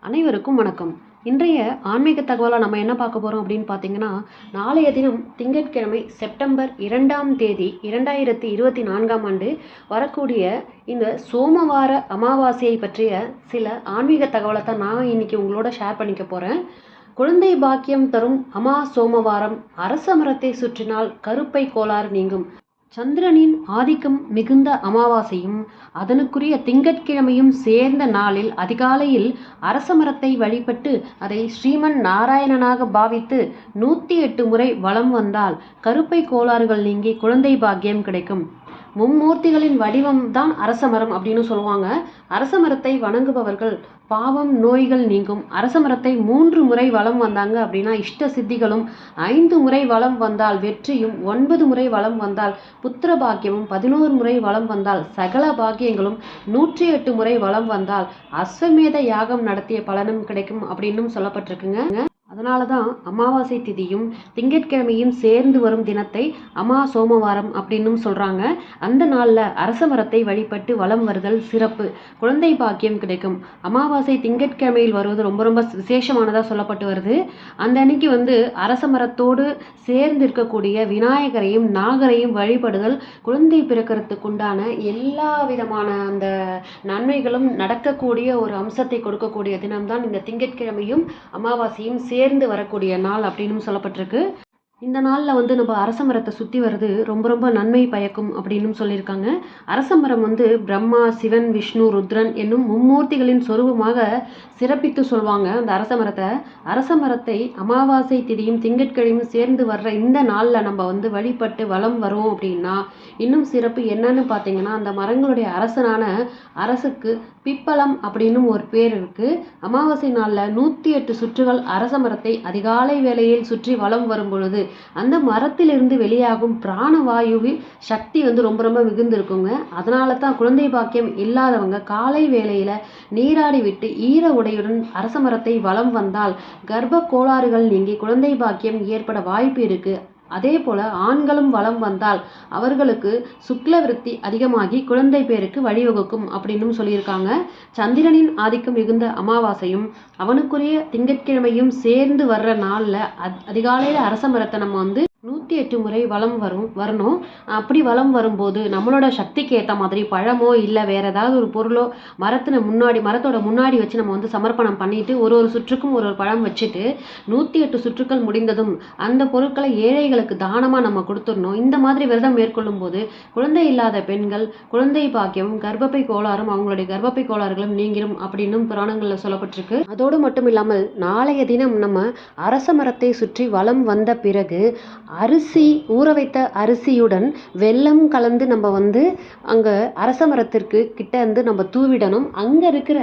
அனைவருக்கும் வணக்கம். இன்றைய ஆன்மீக தகவலா நம்ம என்ன பார்க்க போறோம் அப்படின்னு பார்த்தீங்கன்னா, நாளைய தினம் திங்கட்கிழமை செப்டம்பர் 2ஆம் தேதி 2024ஆம் ஆண்டு வரக்கூடிய இந்த சோமவார அமாவாசையை பற்றிய சில ஆன்மீக தகவலை தான் நான் இன்னைக்கு உங்களோட ஷேர் பண்ணிக்க போறேன். குழந்தை பாக்கியம் தரும் அமா சோமவாரம், அரச மரத்தை சுற்றினால் கருப்பை கோளாறு நீங்கும். சந்திரனின் ஆதிக்கம் மிகுந்த அமாவாசையும் அதனுக்குரிய திங்கட்கிழமையும் சேர்ந்த நாளில் அதிகாலையில் அரச மரத்தை வழிபட்டு அதை ஸ்ரீமன் நாராயணனாக பாவித்து 108 முறை வலம் வந்தால் கருப்பை கோளாறுகள் நீங்கி குழந்தை பாக்கியம் கிடைக்கும். மும்மூர்த்திகளின் வடிவம் தான் அரச மரம் அப்படின்னு சொல்லுவாங்க. அரச மரத்தை வணங்குபவர்கள் பாவம் நோய்கள் நீங்கும். அரச மரத்தை 3 முறை வலம் வந்தாங்க அப்படின்னா இஷ்ட சித்திகளும், 5 முறை வலம் வந்தால் வெற்றியும், 9 முறை வலம் வந்தால் புத்திர பாக்கியமும், 11 முறை வலம் வந்தால் சகல பாக்கியங்களும், 108 முறை வலம் வந்தால் அஸ்வமேத யாகம் நடத்திய பலனும் கிடைக்கும் அப்படின்னும் சொல்லப்பட்டிருக்குங்க. அதனால தான் அமாவாசை திதியும் திங்கட்கிழமையும் சேர்ந்து வரும் தினத்தை அமா சோமவாரம் அப்படின்னும் சொல்கிறாங்க. அந்த நாளில் அரச மரத்தை வழிபட்டு வலம் வருதல் சிறப்பு, குழந்தை பாக்கியம் கிடைக்கும். அமாவாசை திங்கட்கிழமையில் வருவது ரொம்ப ரொம்ப விசேஷமானதாக சொல்லப்பட்டு வருது. அந்த அன்னைக்கு அரச மரத்தோடு சேர்ந்து இருக்கக்கூடிய விநாயகரையும் நாகரையும் வழிபடுதல் குழந்தை பிறக்கிறதுக்குண்டான எல்லா விதமான அந்த நன்மைகளும் நடக்கக்கூடிய ஒரு அம்சத்தை கொடுக்கக்கூடிய தினம்தான் இந்த திங்கட்கிழமையும் அமாவாசையும் சேர்ந்து வரக்கூடிய நாள் அப்படின்னு சொல்லப்பட்டிருக்கு. இந்த நாளில் நம்ம அரச மரத்தை சுற்றி வர்றது ரொம்ப ரொம்ப நன்மை பயக்கும் அப்படின்னு சொல்லியிருக்காங்க. அரச மரம் பிரம்மா, சிவன், விஷ்ணு, ருத்ரன் என்னும் மும்மூர்த்திகளின் சொரூபமாக சிறப்பித்து சொல்லுவாங்க. அந்த அரச மரத்தை அமாவாசை திதியும் திங்கட்கிழமையும் சேர்ந்து வர்ற இந்த நாளில் நம்ம வழிபட்டு வலம் வரோம் அப்படின்னா இன்னும் சிறப்பு என்னன்னு பார்த்தீங்கன்னா, அந்த மரங்களுடைய அரசனான அரசுக்கு பிப்பலம் அப்படின்னு ஒரு பேர் இருக்கு. அமாவாசை நாளில் 108 சுற்றுகள் அரச மரத்தை அதிகாலை வேளையில் சுற்றி வலம் வரும் பொழுது அந்த மரத்திலிருந்து வெளியாகும் பிராணவாயுவின் சக்தி ரொம்ப ரொம்ப மிகுந்து இருக்குங்க. அதனால தான் குழந்தை பாக்கியம் இல்லாதவங்க காலை வேளையில நீராடி விட்டு ஈர உடையுடன் அரச மரத்தை வலம் வந்தால் கர்ப்ப கோளாறுகள் நீங்கி குழந்தை பாக்கியம் ஏற்பட வாய்ப்பு இருக்கு. அதே போல ஆண்களும் வலம் வந்தால் அவர்களுக்கு சுக்ல விருத்தி அதிகமாகி குழந்தை பேருக்கு வழிவகுக்கும் அப்படின்னு சொல்லியிருக்காங்க. சந்திரனின் ஆதிக்கம் மிகுந்த அமாவாசையும் அவனுக்குரிய திங்கட்கிழமையும் சேர்ந்து வர்ற நாளில் அதிகாலையில் அரச மரத்தை நம்ம 108 முறை வலம் வரணும். அப்படி வலம் வரும்போது நம்மளோட சக்திக்கு ஏற்ற மாதிரி பழமோ இல்லை வேற ஏதாவது ஒரு பொருளோ மரத்தோட முன்னாடி வச்சு நம்ம சமர்ப்பணம் பண்ணிட்டு ஒரு சுற்றுக்கும் ஒரு பழம் வச்சுட்டு 108 சுற்றுக்கள் முடிந்ததும் அந்த பொருட்களை ஏழைகளுக்கு தானமாக நம்ம கொடுத்துடணும். இந்த மாதிரி விரதம் மேற்கொள்ளும் போது குழந்தை இல்லாத பெண்கள் குழந்தை பாக்கியம், கர்ப்பப்பை கோளாறும் அவங்களுடைய கர்ப்பப்பை கோளாறுகளும் நீங்கிரும் அப்படின்னும் புராணங்களில் சொல்லப்பட்டிருக்கு. அதோடு மட்டும் இல்லாமல் நாளைய தினம் நம்ம அரச மரத்தை சுற்றி வலம் வந்த பிறகு அரிசி, ஊற வைத்த அரிசியுடன் வெல்லம் கலந்து நம்ம அங்கே அரச மரத்திற்கு கிட்ட நம்ம தூவிடணும். அங்கே இருக்கிற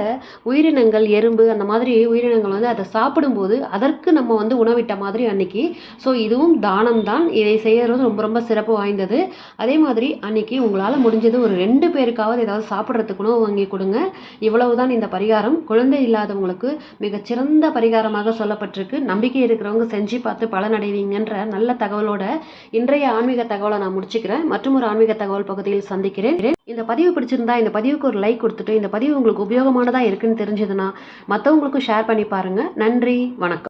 உயிரினங்கள், எறும்பு அந்த மாதிரி உயிரினங்கள் அதை சாப்பிடும்போது அதற்கு நம்ம உணவிட்ட மாதிரி அன்னைக்கு. ஸோ இதுவும் தானம் தான். இதை செய்யறது ரொம்ப ரொம்ப சிறப்பு வாய்ந்தது. அதே மாதிரி அன்னைக்கு உங்களால் முடிஞ்சது ஒரு 2 பேருக்காவது ஏதாவது சாப்பிட்றதுக்கு உணவு வாங்கி கொடுங்க. இவ்வளவுதான் இந்த பரிகாரம். குழந்தை இல்லாதவங்களுக்கு மிகச்சிறந்த பரிகாரமாக சொல்லப்பட்டிருக்கு. நம்பிக்கை இருக்கிறவங்க செஞ்சு பார்த்து பலனடைவீங்கன்ற நல்ல தகவலோட இன்றைய ஆன்மீக தகவலை நான் முடிச்சுக்கிறேன். மற்றும் ஒரு ஆன்மீக தகவல் பகுதியில் சந்திக்கிறேன். இந்த பதிவு பிடிச்சிருந்தா இந்த பதிவுக்கு ஒரு லைக் கொடுத்துட்டு, இந்த பதிவு உங்களுக்கு உபயோகமானதா இருக்குன்னு தெரிஞ்சதுன்னா மற்றவங்களுக்கும் ஷேர் பண்ணி பாருங்க. நன்றி, வணக்கம்.